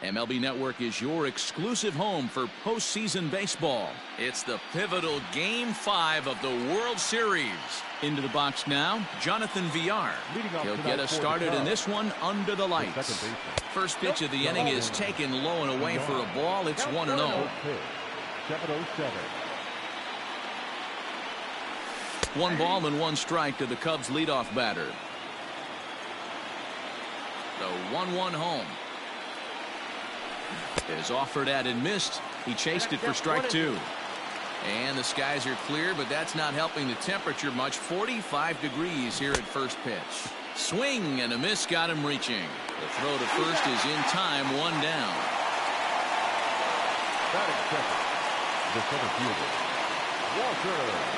MLB Network is your exclusive home for postseason baseball. It's the pivotal Game 5 of the World Series. Into the box now, Jonathan Villar. He'll get us started in this one under the lights. First pitch of the inning is taken low and away for a ball. It's 1-0. 1 ball and 1 strike to the Cubs leadoff batter. The 1-1 home. Is offered at and missed. He chased it for strike 2. And the skies are clear, but that's not helping the temperature much. 45 degrees here at first pitch. Swing and a miss got him reaching. The throw to first is in time, 1 down.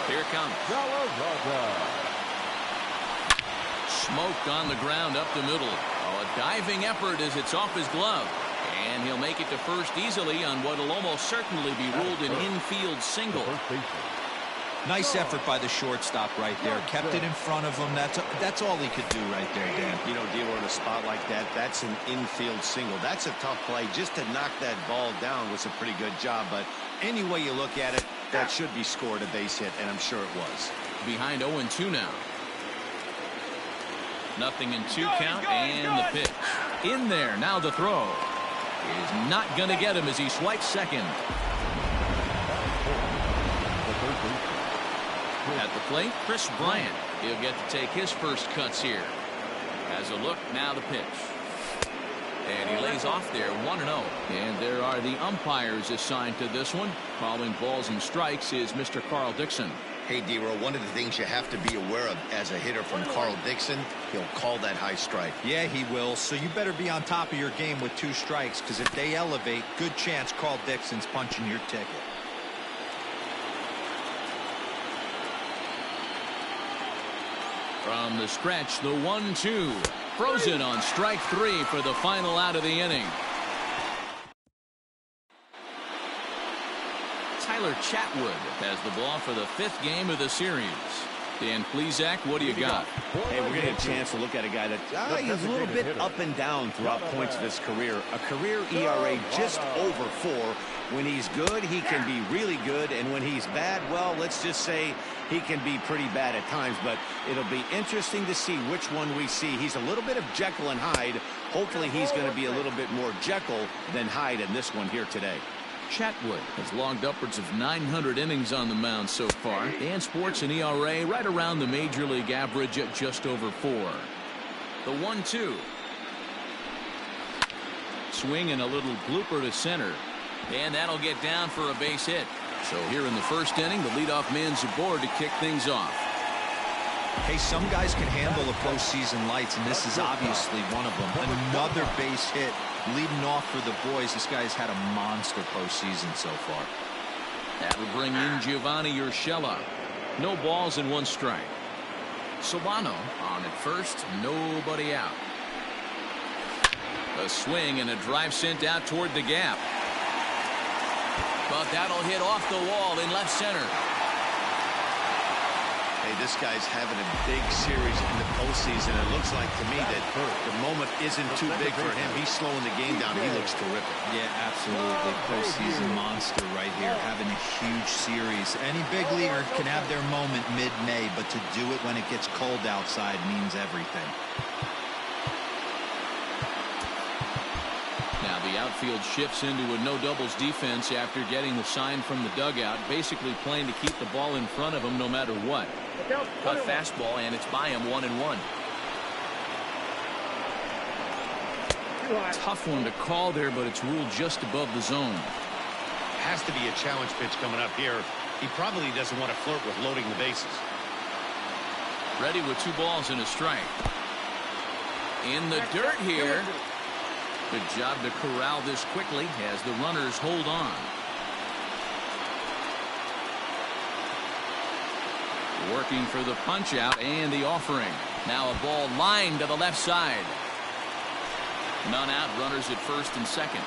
Here it comes. Smoked on the ground up the middle. Oh, a diving effort as it's off his glove. And he'll make it to first easily on what will almost certainly be ruled an infield single. Nice effort by the shortstop right there. Kept it in front of him. That's all he could do right there, Dan. You know, Dealer, in a spot like that, that's an infield single. That's a tough play. Just to knock that ball down was a pretty good job. But any way you look at it, that should be scored a base hit, and I'm sure it was. Behind 0-2 now. 0-2 count, and the pitch. In there, now the throw. Is not going to get him as he swipes second. At the plate, Chris Bryant. He'll get to take his first cuts here. Has a look, now the pitch. And he lays off there, 1-0. And there are the umpires assigned to this one. Calling balls and strikes is Mr. Carl Dixon. Hey, D-Roll, one of the things you have to be aware of as a hitter from Carl Dixon, he'll call that high strike. Yeah, he will. So you better be on top of your game with 2 strikes, because if they elevate, good chance Carl Dixon's punching your ticket. From the stretch, the 1-2. Frozen on strike 3 for the final out of the inning. Tyler Chatwood has the ball for the 5th game of the series. Dan Plesac, what do you got? Hey, we're going to get a chance to look at a guy that he's a little bit up and down throughout points of his career. A career ERA just over 4. When he's good, he can be really good. And when he's bad, well, let's just say he can be pretty bad at times. But it'll be interesting to see which one we see. He's a little bit of Jekyll and Hyde. Hopefully he's going to be a little bit more Jekyll than Hyde in this one here today. Chatwood has logged upwards of 900 innings on the mound so far and sports an ERA right around the major league average at just over 4. The 1-2. Swing and a little blooper to center. And that'll get down for a base hit. So here in the first inning, the leadoff man's aboard to kick things off. Hey, some guys can handle the postseason lights, and this is obviously one of them. Another base hit leading off for the boys. This guy's had a monster postseason so far. That'll bring in Giovanni Urshela. No balls and 1 strike. Solano on at first, nobody out. A swing and a drive sent out toward the gap. But that'll hit off the wall in left center. Hey, this guy's having a big series in the postseason. It looks like to me that the moment isn't too big for him. He's slowing the game down. He looks terrific. Yeah, absolutely. Postseason monster right here, having a huge series. Any big leaguer can have their moment mid-May, but to do it when it gets cold outside means everything. Now the outfield shifts into a no-doubles defense after getting the sign from the dugout, basically playing to keep the ball in front of him no matter what. Cut fastball, and it's by him, 1-1. Tough one to call there, but it's ruled just above the zone. Has to be a challenge pitch coming up here. He probably doesn't want to flirt with loading the bases. Ready with 2 balls and a strike. In the dirt here. Good job to corral this quickly as the runners hold on. Working for the punch out and the offering. Now a ball lined to the left side. None out, runners at first and second.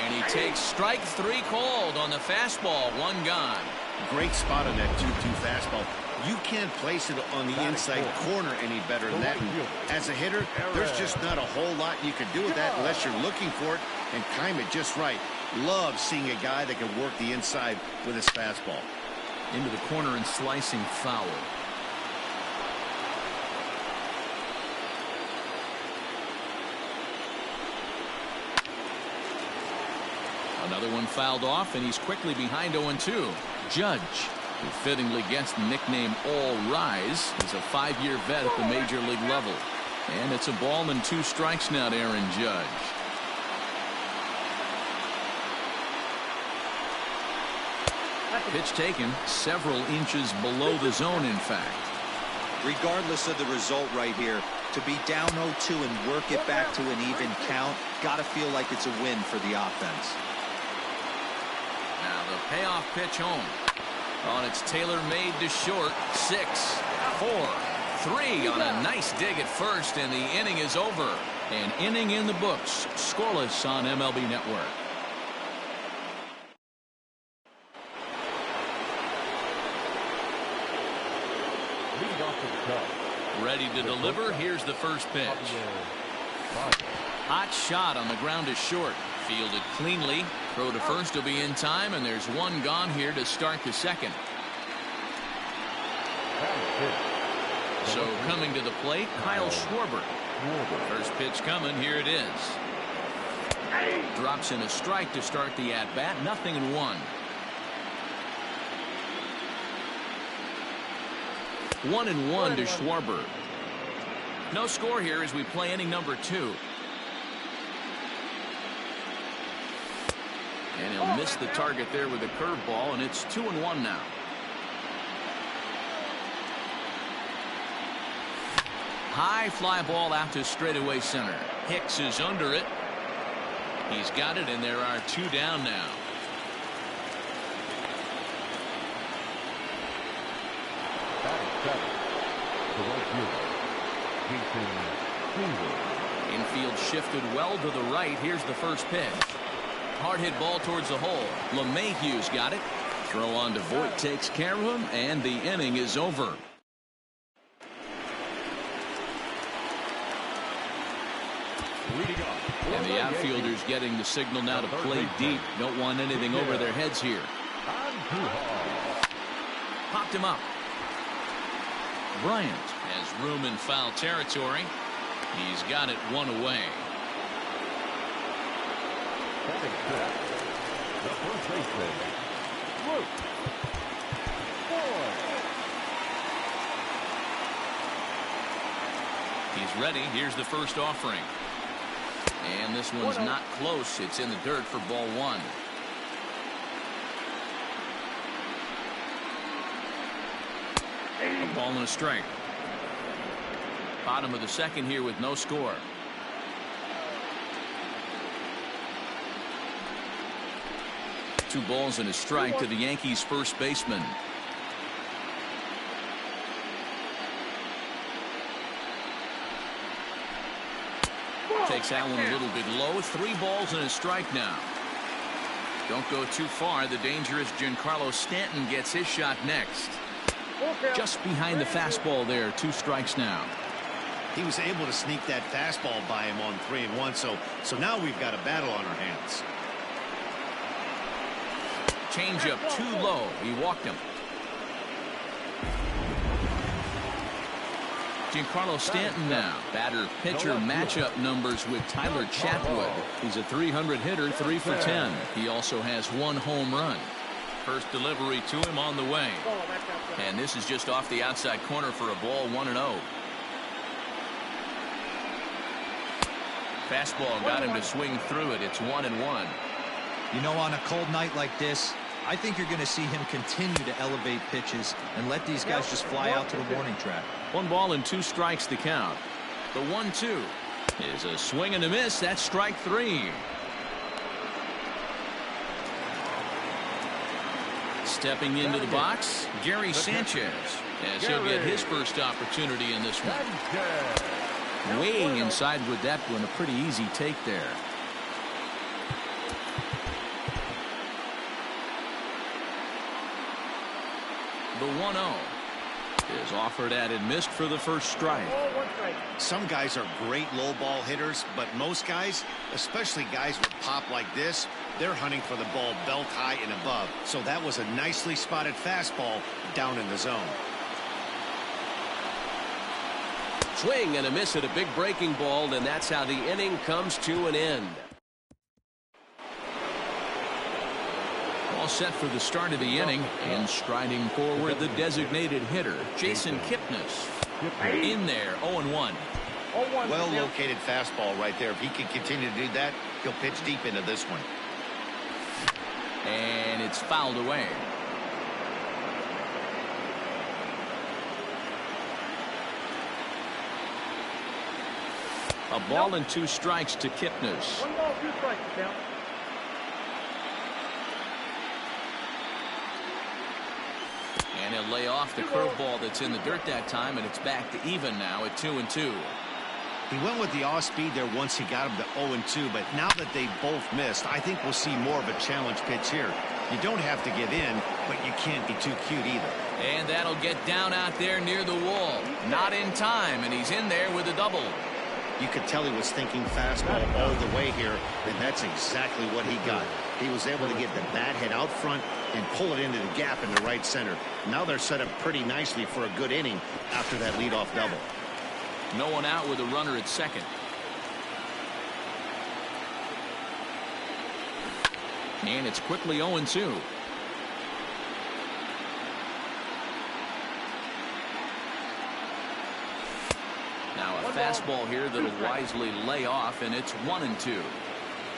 And he takes strike 3 called on the fastball, 1 gone. Great spot on that 2-2 fastball. You can't place it on the inside corner any better than that. And as a hitter, there's just not a whole lot you can do with that unless you're looking for it and time it just right. Love seeing a guy that can work the inside with his fastball. Into the corner and slicing foul. Another one fouled off, and he's quickly behind 0-2. Judge, who fittingly gets the nickname All Rise, is a 5-year vet at the major league level. And it's a ball and 2 strikes now to Aaron Judge. Pitch taken several inches below the zone, in fact. Regardless of the result right here, to be down 0-2 and work it back to an even count, gotta feel like it's a win for the offense. Now the payoff pitch home. Oh, and it's tailor-made to short. 6, 4, 3 on a nice dig at first, and the inning is over. An inning in the books. Scoreless on MLB Network. Ready to deliver. Here's the first pitch. Hot shot on the ground to short. Fielded cleanly. Throw to first will be in time, and there's one gone here to start the second. So coming to the plate, Kyle Schwarber. First pitch coming. Here it is. Drops in a strike to start the at-bat. 0-1. 1-1 to Schwarber. No score here as we play inning number 2. And he'll miss the target there with a curveball, and it's 2-1 now. High fly ball out to straightaway center. Hicks is under it. He's got it, and there are 2 down now. Infield shifted well to the right. Here's the first pitch. Hard hit ball towards the hole. LeMahieu's got it. Throw on to Voit takes care of him, and the inning is over. And the outfielders getting the signal now to play deep. Don't want anything over their heads here. Popped him up. Bryant has room in foul territory. He's got it 1 away. The first baseman, He's ready. Here's the first offering. And this one's not close. It's in the dirt for ball 1. A ball and a strike. Bottom of the second here with no score. Two balls and a strike to the Yankees first baseman. Takes that one a little bit low. 3 balls and a strike now. Don't go too far. The dangerous Giancarlo Stanton gets his shot next. Just behind the fastball there. 2 strikes now. He was able to sneak that fastball by him on 3-1. So now we've got a battle on our hands. Changeup too low. He walked him. Giancarlo Stanton now. Batter-pitcher matchup numbers with Tyler Chatwood. He's a .300 hitter, 3 for 10. He also has 1 home run. First delivery to him on the way. And this is just off the outside corner for a ball, 1-0. Fastball got him to swing through it. It's 1-1. You know, on a cold night like this, I think you're going to see him continue to elevate pitches and let these guys just fly out to the warning track. 1 ball and 2 strikes to count. The 1-2 is a swing and a miss. That's strike 3. Stepping into the box, Gary Sanchez, as he'll get his first opportunity in this one. Way inside with that one, a pretty easy take there. 1-0. Is offered at and missed for the first strike. Some guys are great low ball hitters, but most guys, especially guys with pop like this, they're hunting for the ball belt high and above. So that was a nicely spotted fastball down in the zone. Swing and a miss at a big breaking ball, and that's how the inning comes to an end. All set for the start of the inning, and striding forward the designated hitter, Jason Kipnis. In there, 0-1. Well located fastball right there. If he can continue to do that, he'll pitch deep into this one. And it's fouled away. A ball and 2 strikes to Kipnis. 1 ball, 2 strikes, count. And he'll lay off the curveball that's in the dirt that time, and it's back to even now at 2-2. He went with the off speed there once he got him to 0-2, but now that they both missed, I think we'll see more of a challenge pitch here. You don't have to give in, but you can't be too cute either. And that'll get down out there near the wall. Not in time, and he's in there with a double. You could tell he was thinking fastball all the way here, and that's exactly what he got. He was able to get the bat head out front and pull it into the gap in the right center. Now they're set up pretty nicely for a good inning after that leadoff double. No one out with a runner at second. And it's quickly 0-2. Now a fastball here that'll wisely lay off, and it's 1-2.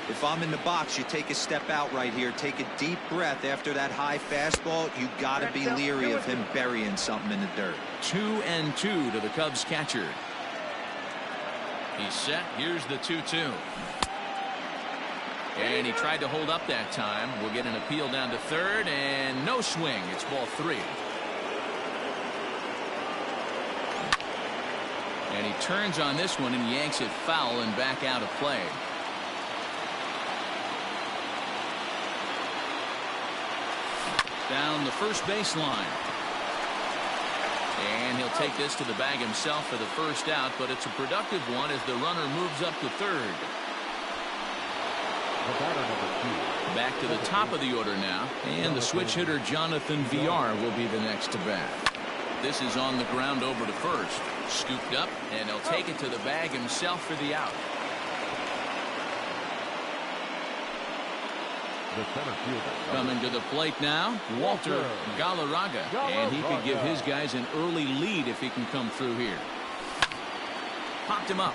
If I'm in the box, you take a step out right here. Take a deep breath after that high fastball. You got to be leery of him burying something in the dirt. 2-2 to the Cubs catcher. He's set. Here's the 2-2. And he tried to hold up that time. We'll get an appeal down to third, and no swing. It's ball 3. And he turns on this one and yanks it foul and back out of play. Down the first baseline. And he'll take this to the bag himself for the first out, but it's a productive one as the runner moves up to third. Back to the top of the order now, and the switch hitter Jonathan Villar will be the next to bat. This is on the ground over to first. Scooped up, and he'll take it to the bag himself for the out. Coming to the plate now, Walter Galarraga. And he could give his guys an early lead if he can come through here. Popped him up.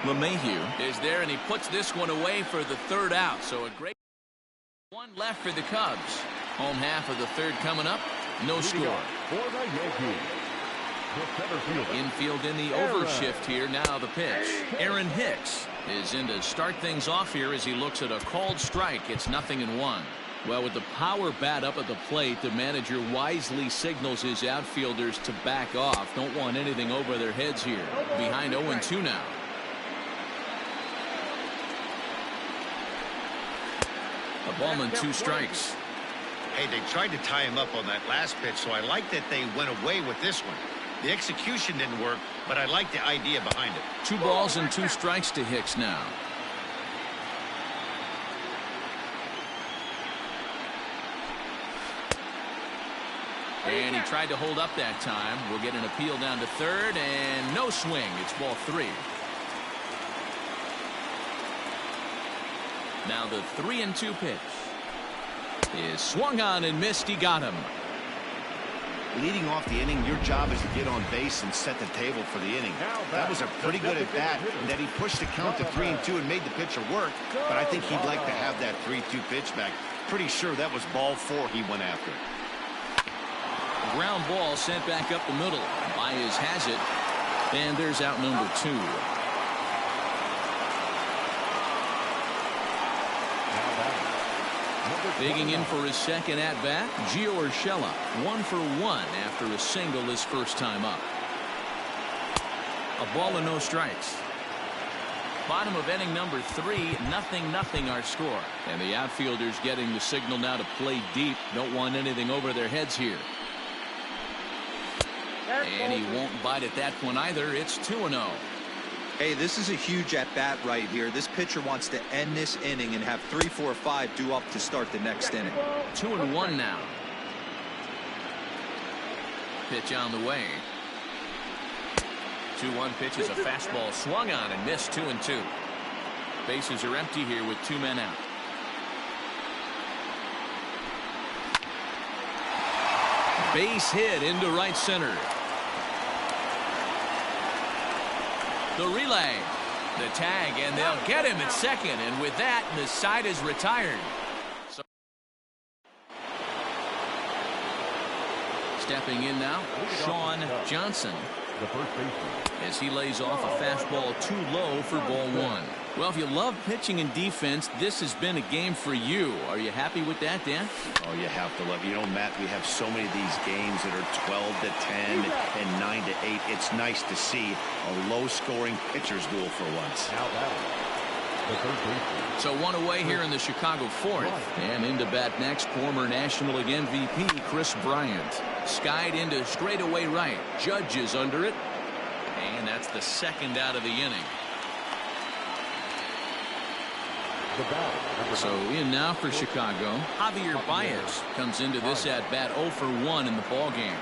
LeMahieu is there, and he puts this one away for the third out. So a great one left for the Cubs. Home half of the third coming up. No score. Infield in the overshift here. Now the pitch. Aaron Hicks is in to start things off here as he looks at a called strike. It's 0-1. Well, with the power bat up at the plate, the manager wisely signals his outfielders to back off. Don't want anything over their heads here. Behind 0-2 now. A ball and 2 strikes. Hey, they tried to tie him up on that last pitch, so I like that they went away with this one. The execution didn't work, but I like the idea behind it. 2 balls and 2 strikes to Hicks now. And he tried to hold up that time. We'll get an appeal down to third, and no swing. It's ball 3. Now the 3-2 pitch is swung on and missed. He got him. Leading off the inning, your job is to get on base and set the table for the inning. That was a pretty good at bat, and that he pushed the count to 3-2 and made the pitcher work. But I think he'd like to have that 3-2 pitch back. Pretty sure that was ball 4 he went after. Ground ball sent back up the middle. Baez has it, and there's out number 2. Digging in for his second at-bat, Gio Urshela, 1 for 1 after a single his first time up. A ball and no strikes. Bottom of inning number 3, 0-0 our score. And the outfielders getting the signal now to play deep. Don't want anything over their heads here. And he won't bite at that one either. It's 2-0. Hey, this is a huge at-bat right here. This pitcher wants to end this inning and have 3, 4, 5 due up to start the next inning. 2-1 now. Pitch on the way. 2-1 pitch is a fastball swung on and missed. 2-2. Bases are empty here with 2 men out. Base hit into right center. The relay, the tag, and they'll get him at second. And with that, the side is retired. So stepping in now, Sean Johnson, the first baseman, as he lays off a fastball too low for ball 1. Well, if you love pitching and defense, this has been a game for you. Are you happy with that, Dan? Oh, you have to love. You know, Matt, we have so many of these games that are 12-10 and 9-8. It's nice to see a low-scoring pitcher's duel for once. now batting, the third baseman. So 1 away here in the Chicago 4th. And into bat next, former National League MVP Chris Bryant. Skied into straightaway right. Judge is under it. And that's the second out of the inning. So in now for Chicago, Javier Baez comes into this at-bat 0 for 1 in the ballgame.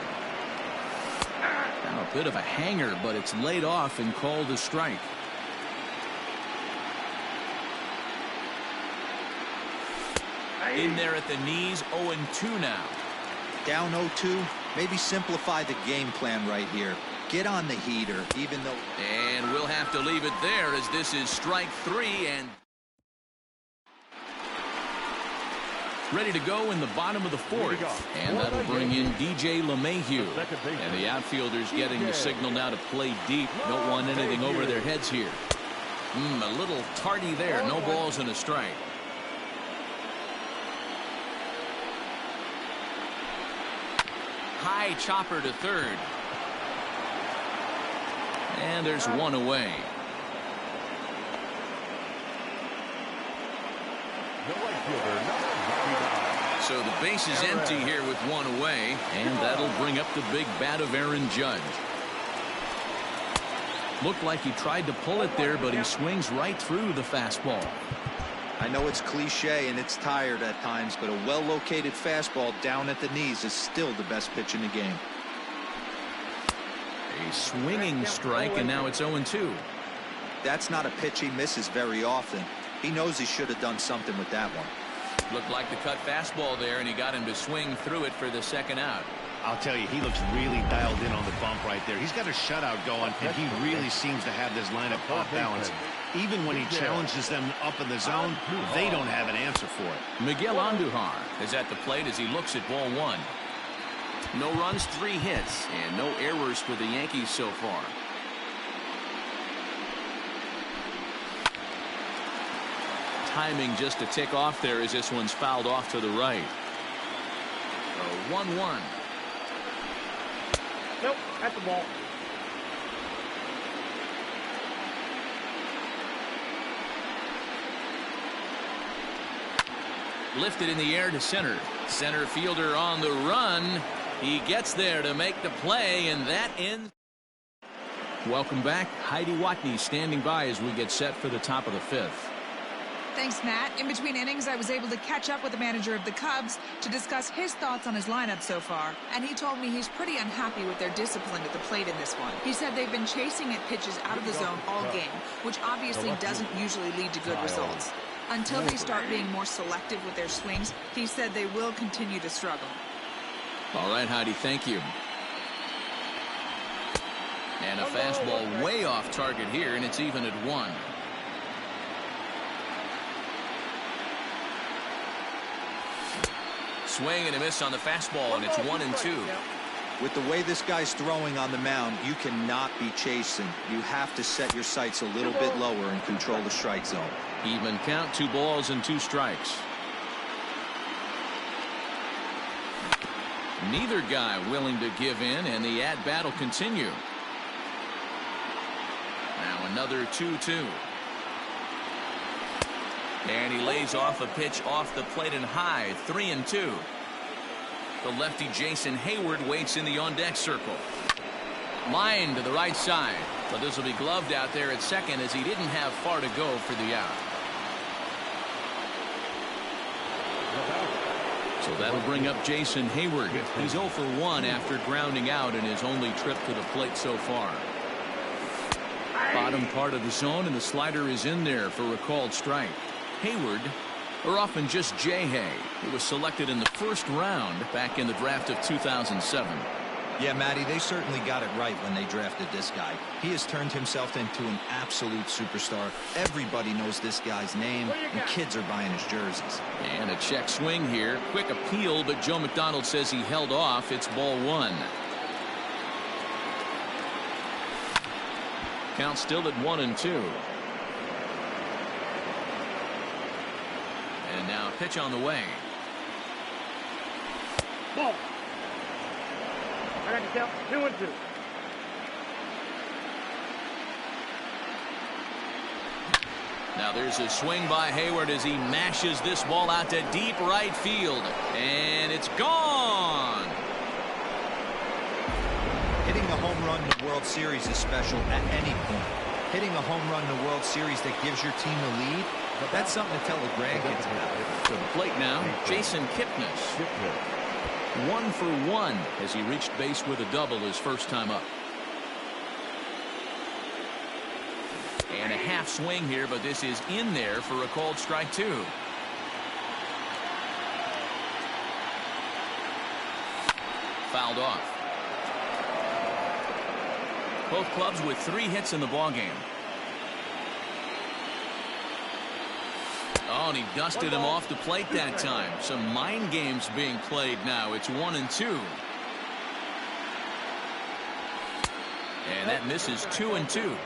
Now a bit of a hanger, but it's laid off and called a strike. In there at the knees, 0-2 now. Down 0-2, maybe simplify the game plan right here. Get on the heater, even though... And we'll have to leave it there as this is strike 3 and... ready to go in the bottom of the 4th. And that'll bring in DJ LeMahieu. And the outfielders getting the signal now to play deep. Don't want anything over their heads here. A little tardy there. No balls and a strike. High chopper to third. And there's 1 away. So the base is empty here with 1 away, and that'll bring up the big bat of Aaron Judge. Looked like he tried to pull it there, but he swings right through the fastball. I know it's cliche and it's tired at times, but a well-located fastball down at the knees is still the best pitch in the game. A swinging strike, and now it's 0-2. That's not a pitch he misses very often. He knows he should have done something with that one. Looked like the cut fastball there, and he got him to swing through it for the second out. I'll tell you, he looks really dialed in on the bump right there. He's got a shutout going, and he really seems to have this lineup off balance. Even when he challenges them up in the zone, they don't have an answer for it. Miguel Andujar is at the plate as he looks at ball 1. No runs, 3 hits, and no errors for the Yankees so far. Timing just to tick off there as this one's fouled off to the right. So 1-1. Nope, at the ball. Lifted in the air to center. Center fielder on the run. He gets there to make the play, and that ends. Welcome back. Heidi Watney standing by as we get set for the top of the 5th. Thanks, Matt. In between innings, I was able to catch up with the manager of the Cubs to discuss his thoughts on his lineup so far. And he told me he's pretty unhappy with their discipline at the plate in this one. He said they've been chasing at pitches out of the zone all game, which obviously doesn't usually lead to good results. Until they start being more selective with their swings, he said they will continue to struggle. All right, Heidi, thank you. And a fastball way off target here, and it's even at 1. Swing and a miss on the fastball, and it's 1-2. With the way this guy's throwing on the mound, you cannot be chasing. You have to set your sights a little bit lower and control the strike zone. Even count, 2 balls and 2 strikes. Neither guy willing to give in, and the at-bat will continue. Now another 2-2. And he lays off a pitch off the plate and high. 3-2. The lefty Jason Hayward waits in the on-deck circle. Line to the right side. But this will be gloved out there at second as he didn't have far to go for the out. So that'll bring up Jason Hayward. He's 0 for 1 after grounding out in his only trip to the plate so far. Bottom part of the zone, and the slider is in there for a called strike. Hayward, or often just J-Hay, who was selected in the first round back in the draft of 2007. Yeah, Matty, they certainly got it right when they drafted this guy. He has turned himself into an absolute superstar. Everybody knows this guy's name, and kids are buying his jerseys. And a check swing here. Quick appeal, but Joe McDonald says he held off. It's ball 1. Count still at 1-2. And now a pitch on the way. Ball. I got to count 2-2. Now there's a swing by Hayward as he mashes this ball out to deep right field. And it's gone. Hitting a home run in the World Series is special at any point. Hitting a home run in the World Series that gives your team a lead, that's something to tell the grandkids about. To the plate now, Jason Kipnis. 1 for 1 as he reached base with a double his first time up. And a half swing here, but this is in there for a called strike 2. Fouled off. Both clubs with 3 hits in the ballgame. Oh, and he dusted him off the plate that time. Some mind games being played now. It's 1-2. And that misses 2-2.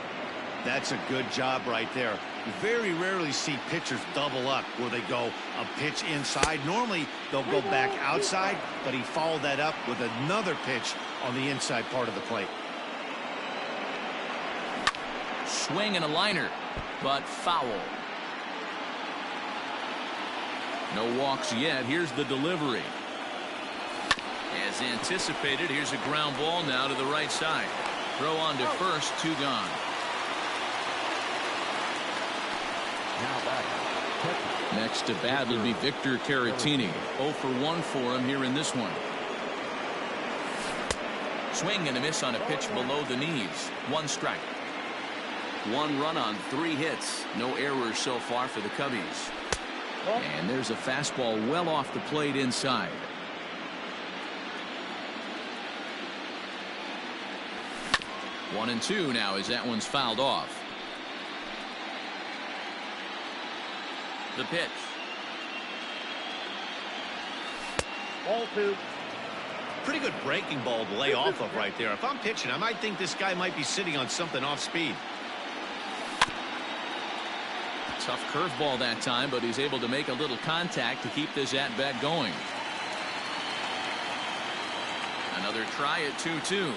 That's a good job right there. You very rarely see pitchers double up where they go a pitch inside. Normally they'll go back outside, but he followed that up with another pitch on the inside part of the plate. Swing and a liner, but foul. No walks yet. Here's the delivery. As anticipated, here's a ground ball now to the right side. Throw on to first, 2 gone. Next to bat will be Victor Caratini. 0 for 1 for him here in this one. Swing and a miss on a pitch below the knees. 1 strike. 1 run on 3 hits. No errors so far for the Cubbies. And there's a fastball well off the plate inside. One and 2 now as that one's fouled off. The pitch. Ball 2. Pretty good breaking ball to lay off of right there. If I'm pitching, I might think this guy might be sitting on something off speed. Tough curveball that time, but he's able to make a little contact to keep this at-bat going. Another try at 2-2.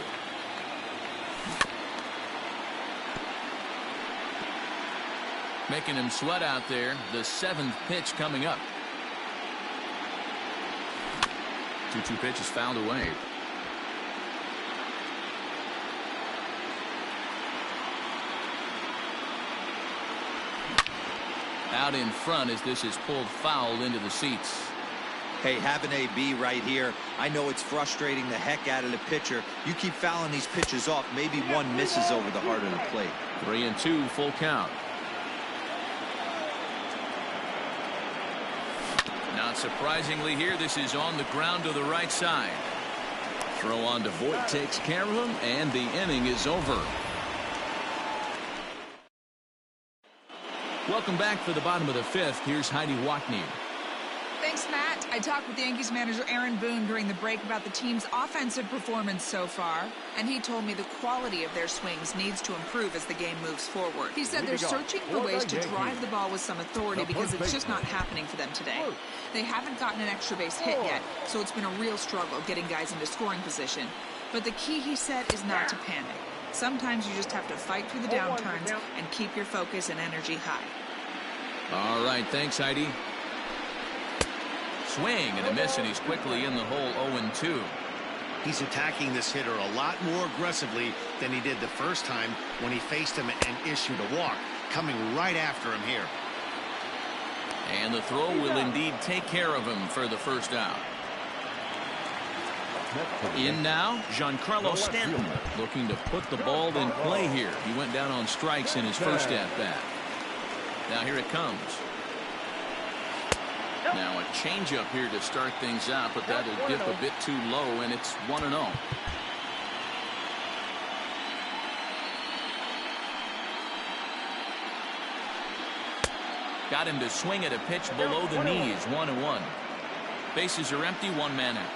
Making him sweat out there. The 7th pitch coming up. 2-2 pitch is fouled away. Out in front as this is pulled foul into the seats. Hey, have an AB right here. I know it's frustrating the heck out of the pitcher. You keep fouling these pitches off, maybe one misses over the heart of the plate. 3-2, full count. Not surprisingly here, this is on the ground to the right side. Throw on to Voit takes care of him, and the inning is over. Welcome back for the bottom of the 5th. Here's Heidi Watney. Thanks, Matt. I talked with Yankees manager Aaron Boone during the break about the team's offensive performance so far, and he told me the quality of their swings needs to improve as the game moves forward. He said they're searching for ways to drive the ball with some authority because it's just not happening for them today. They haven't gotten an extra base hit yet, so it's been a real struggle getting guys into scoring position. But the key, he said, is not to panic. Sometimes you just have to fight through the downturns and keep your focus and energy high. All right, thanks, Heidi. Swing and a miss, and he's quickly in the hole 0-2. He's attacking this hitter a lot more aggressively than he did the first time when he faced him and issued a walk. Coming right after him here. And the throw will indeed take care of him for the first out. In now, Giancarlo Stanton looking to put the ball in play here. He went down on strikes in his first at-bat. Now here it comes. Now a changeup here to start things out, but that'll dip a bit too low, and it's 1-0. Got him to swing at a pitch below the knees. 1-1. Bases are empty. One man out.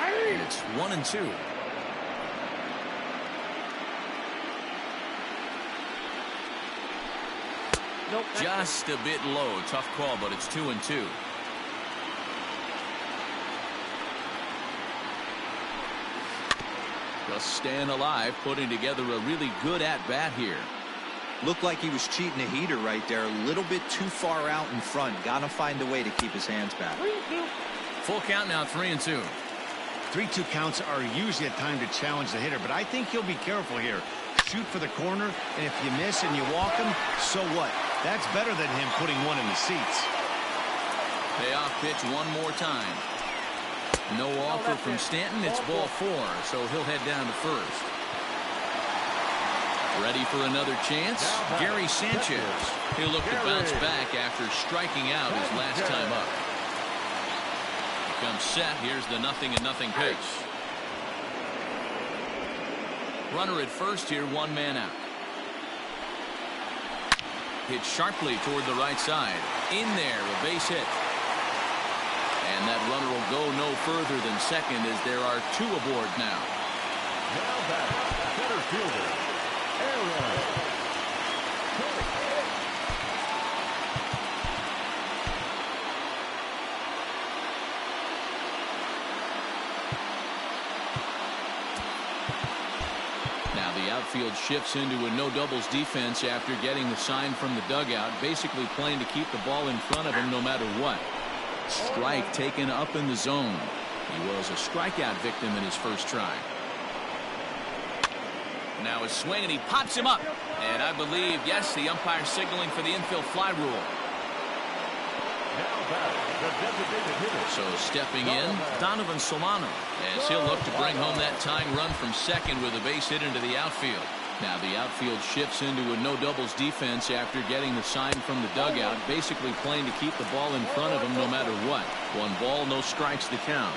And it's 1-2. Nope, just a bit low. Tough call, but it's 2-2. Just staying alive, putting together a really good at-bat here. Looked like he was cheating a heater right there. A little bit too far out in front. Got to find a way to keep his hands back. Full count now, 3-2. 3-2 counts are usually a time to challenge the hitter, but I think he'll be careful here. Shoot for the corner, and if you miss and you walk him, so what? That's better than him putting one in the seats. Payoff pitch one more time. No offer from Stanton. It's ball 4, so he'll head down to first. Ready for another chance? Gary Sanchez. He'll look to bounce back after striking out his last time up. He comes set. Here's the 0-0 pitch. Runner at first here, one man out. Hit sharply toward the right side. In there, a base hit. And that runner will go no further than second as there are 2 aboard now. Now back, center fielder, Aaron. Now the outfield shifts into a no-doubles defense after getting the sign from the dugout, basically playing to keep the ball in front of him no matter what. Strike taken up in the zone. He was a strikeout victim in his first try. Now a swing, and he pops him up. And I believe, yes, the umpire signaling for the infield fly rule. So stepping in, Donovan Solano, as he'll look to bring home that tying run from second with a base hit into the outfield. Now the outfield shifts into a no-doubles defense after getting the sign from the dugout, basically playing to keep the ball in front of him no matter what. 1 ball, no strikes to count.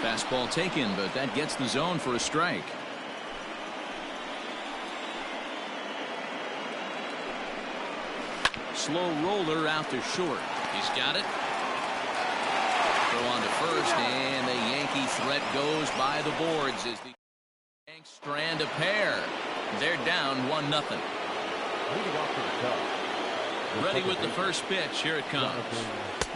Fastball taken, but that gets the zone for a strike. Slow roller out to short. He's got it. Throw on to first, and the Yankee threat goes by the boards as the Yanks strand a pair. They're down 1-0. Ready with the first pitch. Here it comes.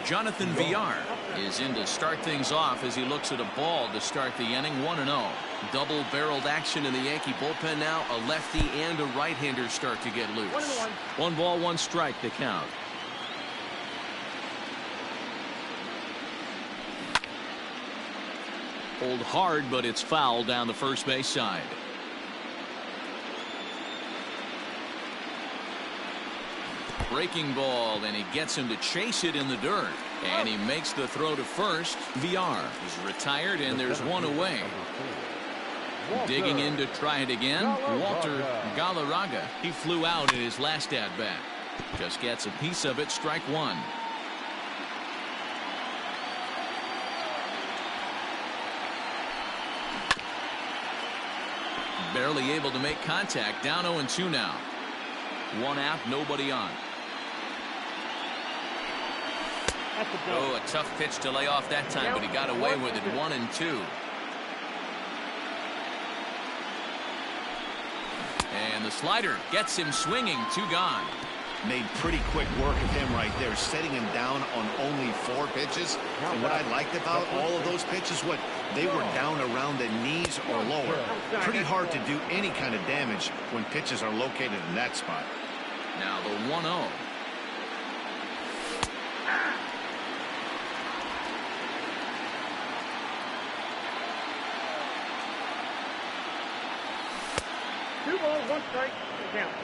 Jonathan Villar is in to start things off as he looks at a ball to start the inning. 1-0. Double-barreled action in the Yankee bullpen now. A lefty and a right-hander start to get loose. 1 ball, 1 strike to count. Pulled hard, but it's foul down the first base side. Breaking ball, and he gets him to chase it in the dirt. And he makes the throw to first. Villar is retired, and there's 1 away. Digging in to try it again, Walter Galarraga. He flew out in his last at-bat. Just gets a piece of it, strike 1. Barely able to make contact. Down 0-2 now. 1 out, nobody on. Oh, a tough pitch to lay off that time, but he got away with it. 1-2. And the slider gets him swinging. 2 gone. Made pretty quick work of him right there, setting him down on only 4 pitches. And what I liked about all of those pitches, they were down around the knees or lower. Pretty hard to do any kind of damage when pitches are located in that spot. Now the 1-0. Two balls, one strike, count.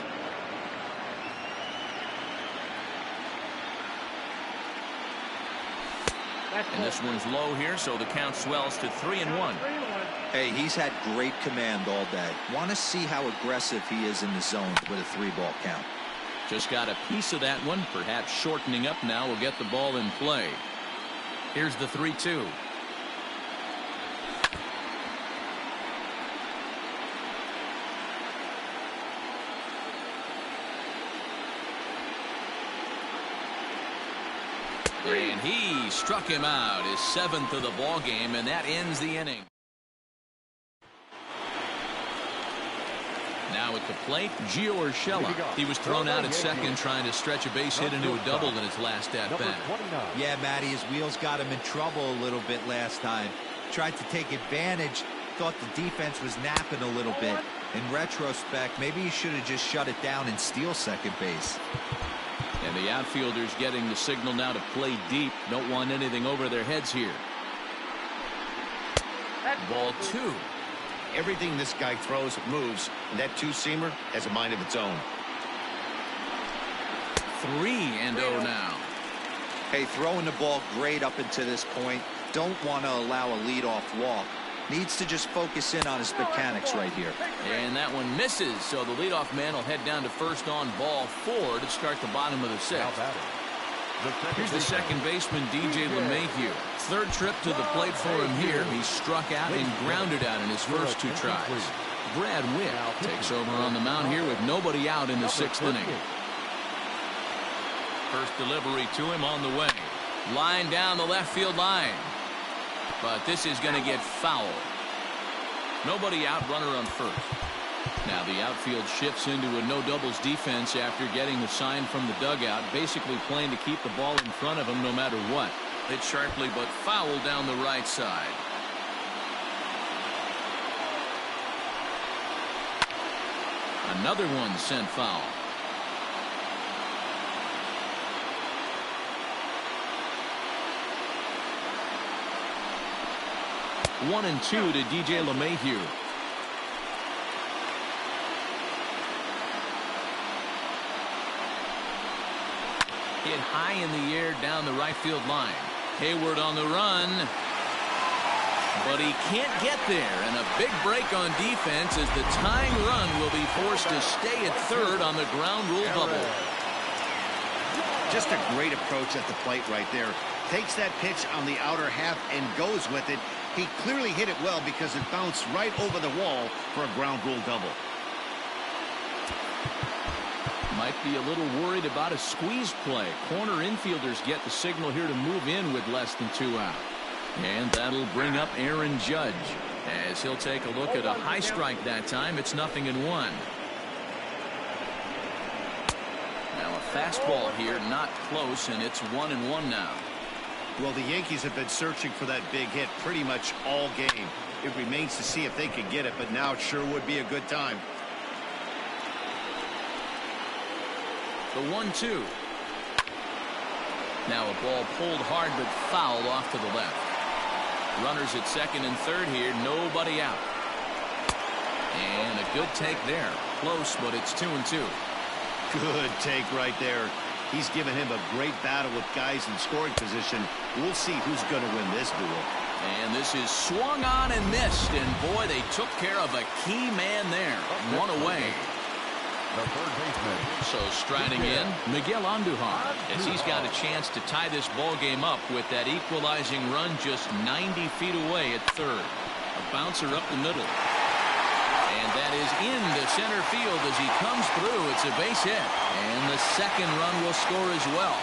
And this one's low here, so the count swells to 3-1. Hey, he's had great command all day. Want to see how aggressive he is in the zone with a 3-ball count. Just got a piece of that one. Perhaps shortening up now will get the ball in play. Here's the 3-2. And he struck him out, his 7th of the ball game, and that ends the inning. Now at the plate, Gio Urshela. He was thrown out at second trying to stretch a base hit into a double in his last at-bat. Yeah, Matty, his wheels got him in trouble a little bit last time. Tried to take advantage, thought the defense was napping a little bit. In retrospect, maybe he should have just shut it down and steal second base. And the outfielders getting the signal now to play deep. Don't want anything over their heads here. Ball 2. Everything this guy throws moves, and that two-seamer has a mind of its own. 3-0 now. Hey, throwing the ball great up until this point. Don't want to allow a leadoff walk. Needs to just focus in on his mechanics right here. And that one misses, so the leadoff man will head down to first on ball 4 to start the bottom of the 6th. Here's the second baseman, DJ LeMahieu. Third trip to the plate for him here. He struck out and grounded out in his first 2 tries. Brad Witt takes over on the mound here with nobody out in the 6th inning. First delivery to him on the way. Line down the left field line. But this is going to get foul. Nobody out, runner on first. Now the outfield shifts into a no doubles defense after getting the sign from the dugout, basically playing to keep the ball in front of him no matter what. Hit sharply but foul down the right side. Another one sent foul. One and 2 to DJ LeMahieu. Hit high in the air down the right field line. Hayward on the run. But he can't get there, and a big break on defense as the tying run will be forced to stay at third on the ground rule double. Just a great approach at the plate right there. Takes that pitch on the outer half and goes with it. He clearly hit it well because it bounced right over the wall for a ground rule double. Might be a little worried about a squeeze play. Corner infielders get the signal here to move in with less than 2 out. And that'll bring up Aaron Judge as he'll take a look at a high strike that time. It's 0-1. Now a fastball here, not close, and it's 1-1 now. Well, the Yankees have been searching for that big hit pretty much all game. It remains to see if they can get it, but now it sure would be a good time. The 1-2. Now a ball pulled hard but fouled off to the left. Runners at second and third here, nobody out. And a good take there. Close, but it's 2-2. Good take right there. He's given him a great battle with guys in scoring position. We'll see who's going to win this duel. And this is swung on and missed. And boy, they took care of a key man there. One away. The third baseman. So striding in, Miguel Andujar, as he's got a chance to tie this ball game up with that equalizing run just 90 feet away at third. A bouncer up the middle. And that is into center field as he comes through. It's a base hit. And the second run will score as well.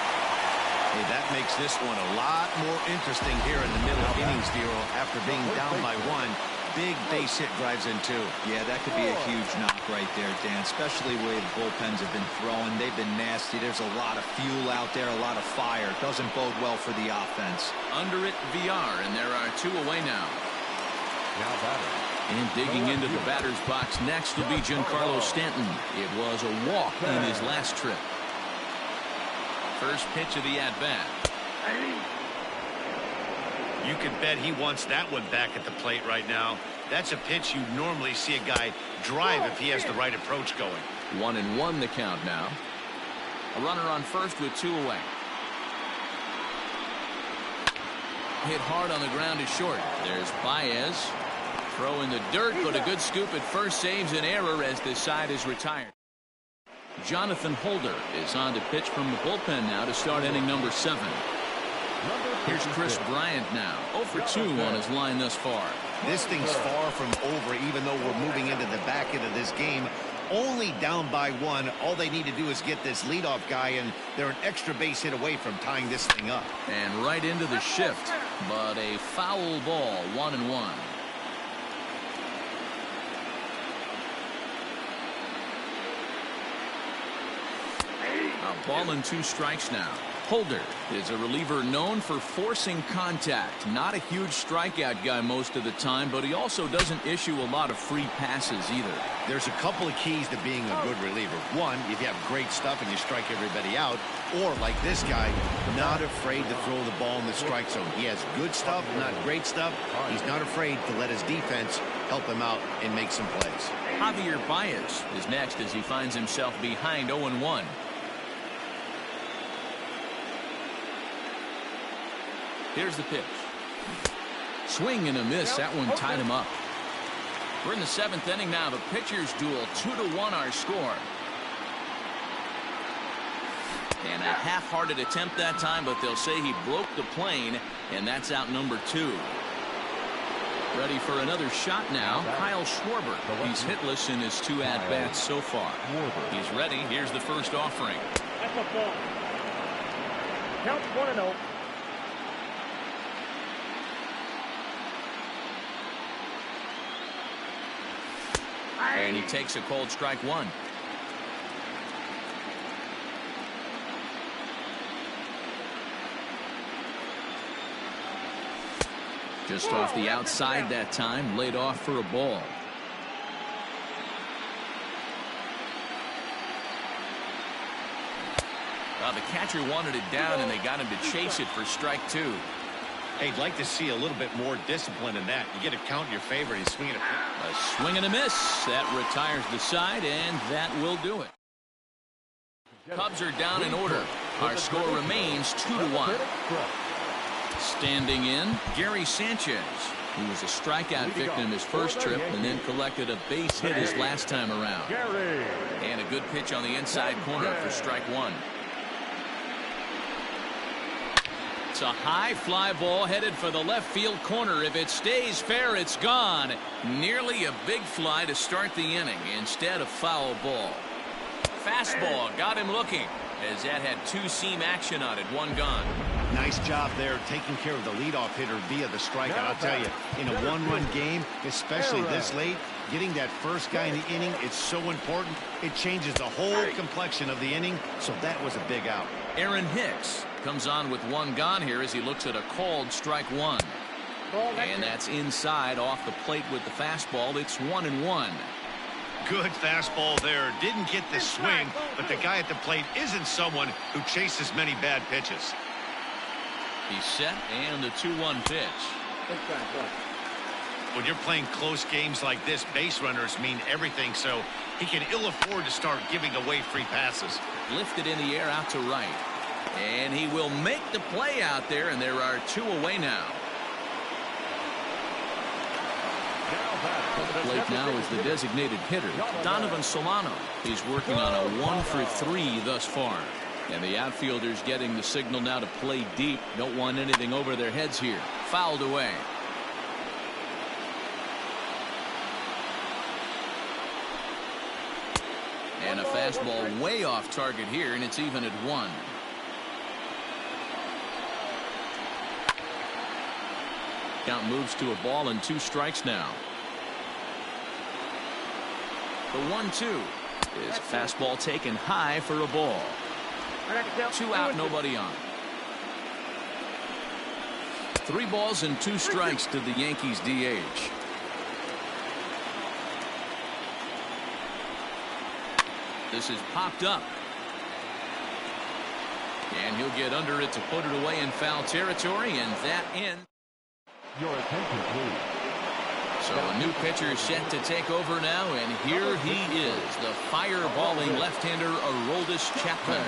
Hey, that makes this one a lot more interesting here in the middle innings, Dero. After being down by 1, big base hit drives in, too. Yeah, that could be a huge knock right there, Dan, especially the way the bullpens have been throwing. They've been nasty. There's a lot of fuel out there, a lot of fire. Doesn't bode well for the offense. Under it, VR, and there are 2 away now. Now batter. And digging into the batter's box next will be Giancarlo Stanton. It was a walk in his last trip. First pitch of the at-bat. You can bet he wants that one back at the plate right now. That's a pitch you normally see a guy drive if he has the right approach going. 1-1 the count now. A runner on first with 2 away. Hit hard on the ground is short. There's Baez. Throw in the dirt, but a good scoop at first saves an error as this side is retired. Jonathan Holder is on to pitch from the bullpen now to start inning number 7. Here's Chris Bryant now. 0 for 2 on his line thus far. This thing's far from over, even though we're moving into the back end of this game. Only down by 1. All they need to do is get this leadoff guy, and they're an extra base hit away from tying this thing up. And right into the shift, but a foul ball. 1-1. A ball and 2 strikes now. Holder is a reliever known for forcing contact. Not a huge strikeout guy most of the time, but he also doesn't issue a lot of free passes either. There's a couple of keys to being a good reliever. One, if you have great stuff and you strike everybody out, or like this guy, not afraid to throw the ball in the strike zone. He has good stuff, not great stuff. He's not afraid to let his defense help him out and make some plays. Javier Baez is next as he finds himself behind 0-1. Here's the pitch. Swing and a miss. That one tied him up. We're in the 7th inning now. The pitchers duel. 2-1 our score. And a half-hearted attempt that time, but they'll say he broke the plane, and that's out number 2. Ready for another shot now. Kyle Schwarber. He's hitless in his 2 at-bats so far. He's ready. Here's the first offering. That's a ball. Count 1-0. And he takes a cold strike 1. Just off the outside that time, laid off for a ball. Well, the catcher wanted it down, and they got him to chase it for strike 2. Hey, I'd like to see a little bit more discipline in that. You get a count in your favor, and he's swinging a swing and a miss. That retires the side, and that will do it. Cubs are down in order. Our score remains 2-1. Standing in, Gary Sanchez, who was a strikeout victim his first trip and then collected a base hit his last time around. And a good pitch on the inside corner for strike 1. It's a high fly ball headed for the left field corner. If it stays fair, it's gone. Nearly a big fly to start the inning instead of foul ball. Fastball got him looking as that had 2-seam action on it. 1 gone. Nice job there taking care of the leadoff hitter via the strikeout. I'll tell you, in a 1-run game, especially this late, getting that first guy in the inning, it's so important. It changes the whole complexion of the inning, so that was a big out. Aaron Hicks comes on with 1 gone here as he looks at a called strike 1. And that's inside off the plate with the fastball. It's 1-1. Good fastball there. Didn't get the swing, but the guy at the plate isn't someone who chases many bad pitches. He's set, and the 2-1 pitch. When you're playing close games like this, base runners mean everything, so he can ill afford to start giving away free passes. Lifted in the air out to right. And he will make the play out there, and there are 2 away now. At the plate now is the designated hitter, Donovan Solano. He's working on a 1 for 3 thus far. And the outfielders getting the signal now to play deep. Don't want anything over their heads here. Fouled away. And a fastball way off target here, and it's even at 1. Count moves to a ball and 2 strikes now. The 1-2 is fastball taken high for a ball. 2 out, nobody on. 3 balls and 2 strikes to the Yankees DH. This is popped up. And he'll get under it to put it away in foul territory, and that ends. Your attention, please. So a new pitcher set to take over now, and here he is, the fireballing left-hander Aroldis Chapman.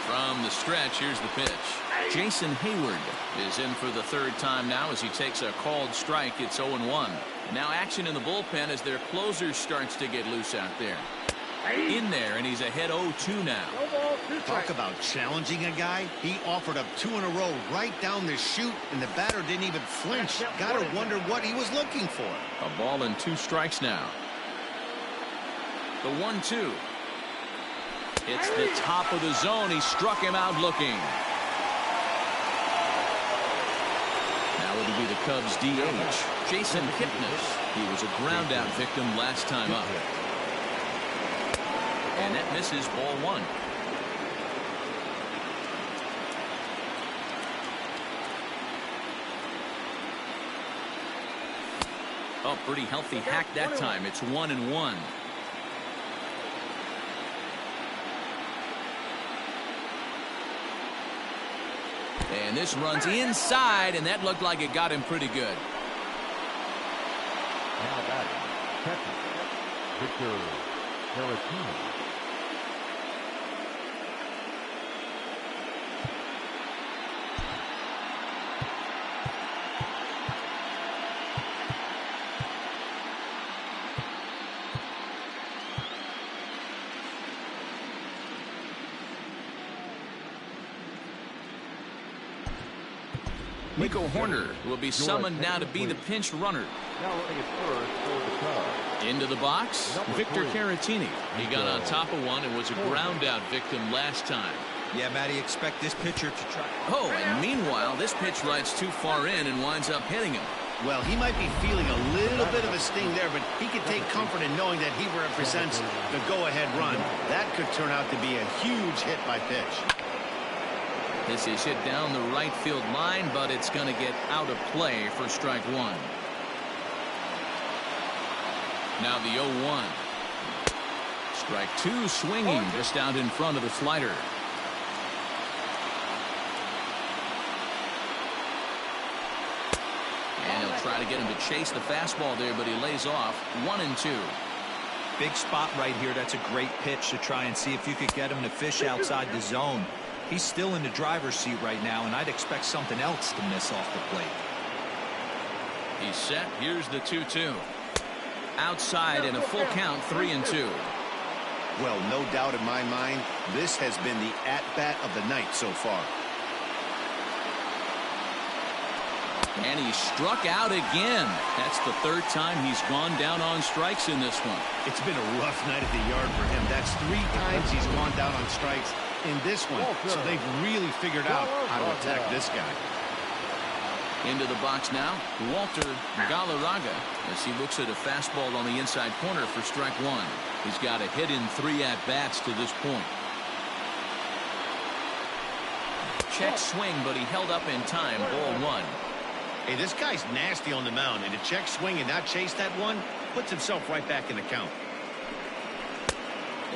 From the stretch, here's the pitch. Jason Hayward is in for the 3rd time now as he takes a called strike. It's 0-1. Now action in the bullpen as their closer starts to get loose out there. In there, and he's ahead 0-2 now. Talk about challenging a guy. He offered up 2 in a row right down the chute, and the batter didn't even flinch. Gotta wonder what he was looking for. A ball and 2 strikes now. The 1-2. It's the top of the zone. He struck him out looking. Now it'll be the Cubs DH, Jason Kipnis. He was a ground out victim last time up. And that misses, ball 1. Oh, pretty healthy hack that time. It's 1-1. And this runs inside, and that looked like it got him pretty good. Now batting, catcher, Victor Caratini. Nico Horner will be summoned now to be the pinch runner. Now running at first for the Cubs. Into the box, Victor Caratini. He got on top of one and was a ground out victim last time. Yeah, Matty, expect this pitcher to try. Oh, and meanwhile, this pitch rides too far in and winds up hitting him. Well, he might be feeling a little bit of a sting there, but he can take comfort in knowing that he represents the go-ahead run. That could turn out to be a huge hit by pitch. This is hit down the right field line, but it's going to get out of play for strike 1. Now the 0-1. Strike 2 swinging just out in front of the slider. And he'll try to get him to chase the fastball there, but he lays off. 1-2. Big spot right here. That's a great pitch to try and see if you could get him to fish outside the zone. He's still in the driver's seat right now, and I'd expect something else to miss off the plate. He's set. Here's the 2-2. Outside in a full count, 3-2. Well, no doubt in my mind, this has been the at-bat of the night so far. And he struck out again. That's the 3rd time he's gone down on strikes in this one. It's been a rough night at the yard for him. That's 3 times he's gone down on strikes in this one. So they've really figured out how to attack this guy. Into the box now, Walter Galarraga, as he looks at a fastball on the inside corner for strike 1. He's got a hit in 3 at-bats to this point. Check swing, but he held up in time. Ball 1. Hey, this guy's nasty on the mound, and to check swing and not chase that one puts himself right back in the count.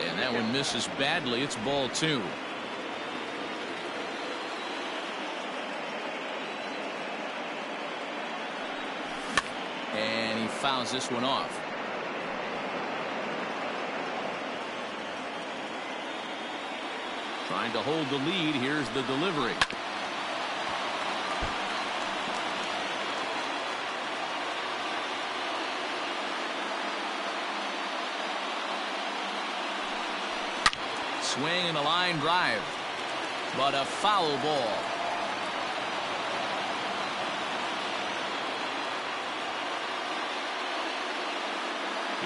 And that one misses badly. It's ball 2. And he fouls this one off. Trying to hold the lead. Here's the delivery. Swing and a line drive, but a foul ball.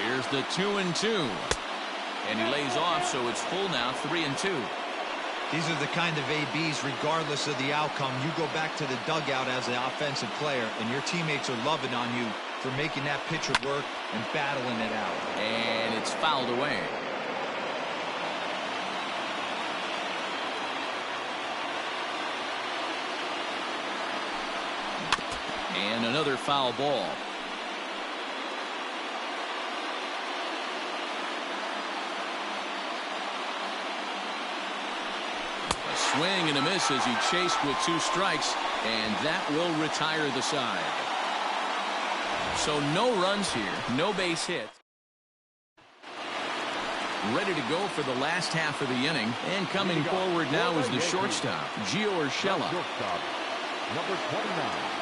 Here's the 2-2, and he lays off, so it's full now, 3-2. These are the kind of ABs, regardless of the outcome. You go back to the dugout as an offensive player, and your teammates are loving on you for making that pitcher work and battling it out. And it's fouled away. And another foul ball. A swing and a miss as he chased with 2 strikes, and that will retire the side. So no runs here, no base hit. Ready to go for the last half of the inning, and coming forward now is the shortstop, Gio Urshela. Number 29.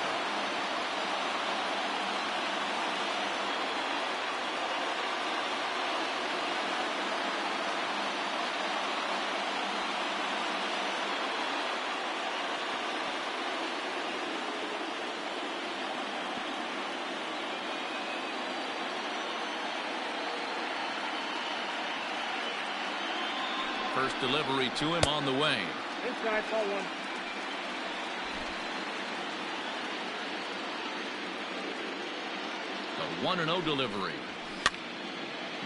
First delivery to him on the way. Inside, ball 1. The 1-0 delivery.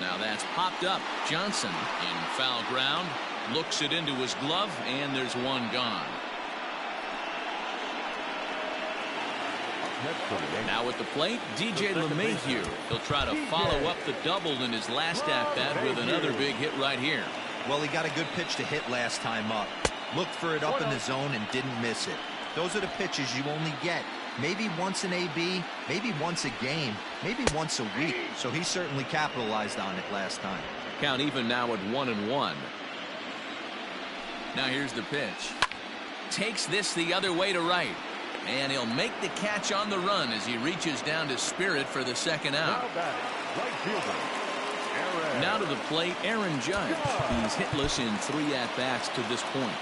Now that's popped up. Johnson in foul ground. Looks it into his glove, and there's one gone. Now at the plate, DJ LeMahieu. He'll try to follow up the double in his last at-bat with another big hit right here. Well, he got a good pitch to hit last time up. Looked for it up in the zone and didn't miss it. Those are the pitches you only get maybe once in AB, maybe once a game, maybe once a week. So he certainly capitalized on it last time. Count even now at 1-1. Now here's the pitch. Takes this the other way to right. And he'll make the catch on the run as he reaches down to Spirit for the second out. Now to the plate, Aaron Judge. He's hitless in 3 at-bats to this point.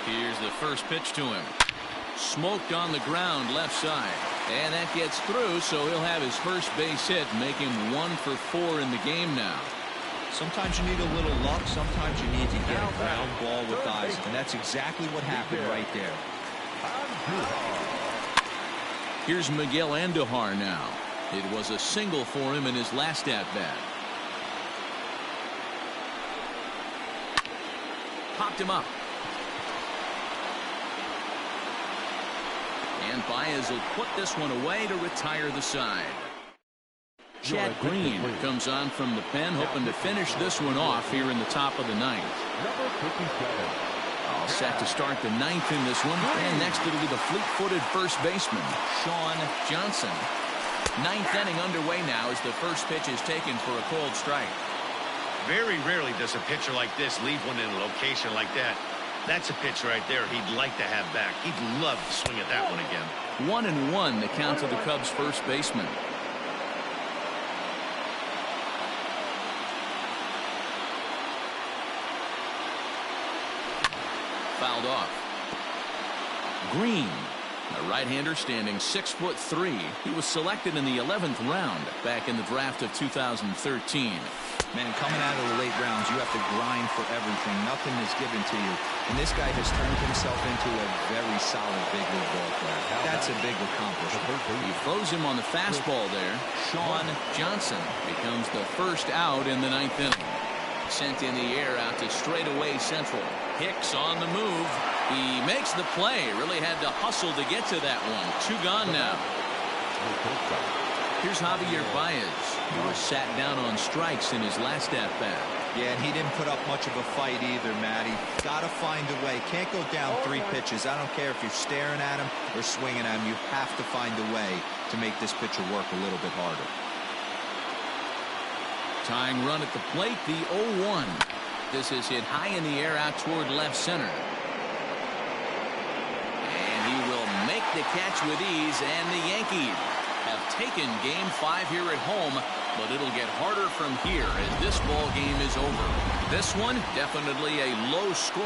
Here's the first pitch to him. Smoked on the ground left side. And that gets through, so he'll have his first base hit, make him 1 for 4 in the game now. Sometimes you need a little luck. Sometimes you need to get a ground ball with eyes. And that's exactly what happened right there. Here's Miguel Andujar now. It was a single for him in his last at-bat. Popped him up. And Baez will put this one away to retire the side. Chad Green comes on from the pen, hoping to finish this one off here in the top of the 9th. Number 57. All set to start the 9th in this one. And next it'll be the fleet-footed first baseman, Sean Johnson. 9th inning underway now as the first pitch is taken for a cold strike. Very rarely does a pitcher like this leave one in a location like that. That's a pitch right there he'd like to have back. He'd love to swing at that one again. 1-1 the count to the Cubs first baseman. Fouled off. Green, a right-hander standing 6'3". He was selected in the 11th round back in the draft of 2013. Man, coming out of the late rounds, you have to grind for everything. Nothing is given to you. And this guy has turned himself into a very solid big league ball player. That's a big accomplishment. He throws him on the fastball there. Sean Johnson becomes the first out in the 9th inning. Sent in the air out to straightaway central. Hicks on the move. He makes the play. Really had to hustle to get to that one. 2 gone now. Here's Javier Baez. He was sat down on strikes in his last at-bat. Yeah, and he didn't put up much of a fight either, Matty. Got to find a way. Can't go down 3 pitches. I don't care if you're staring at him or swinging at him. You have to find a way to make this pitcher work a little bit harder. Tying run at the plate, the 0-1. This is hit high in the air out toward left center. And he will make the catch with ease, and the Yankees have taken Game 5 here at home, but it'll get harder from here as this ball game is over. This one, definitely a low score.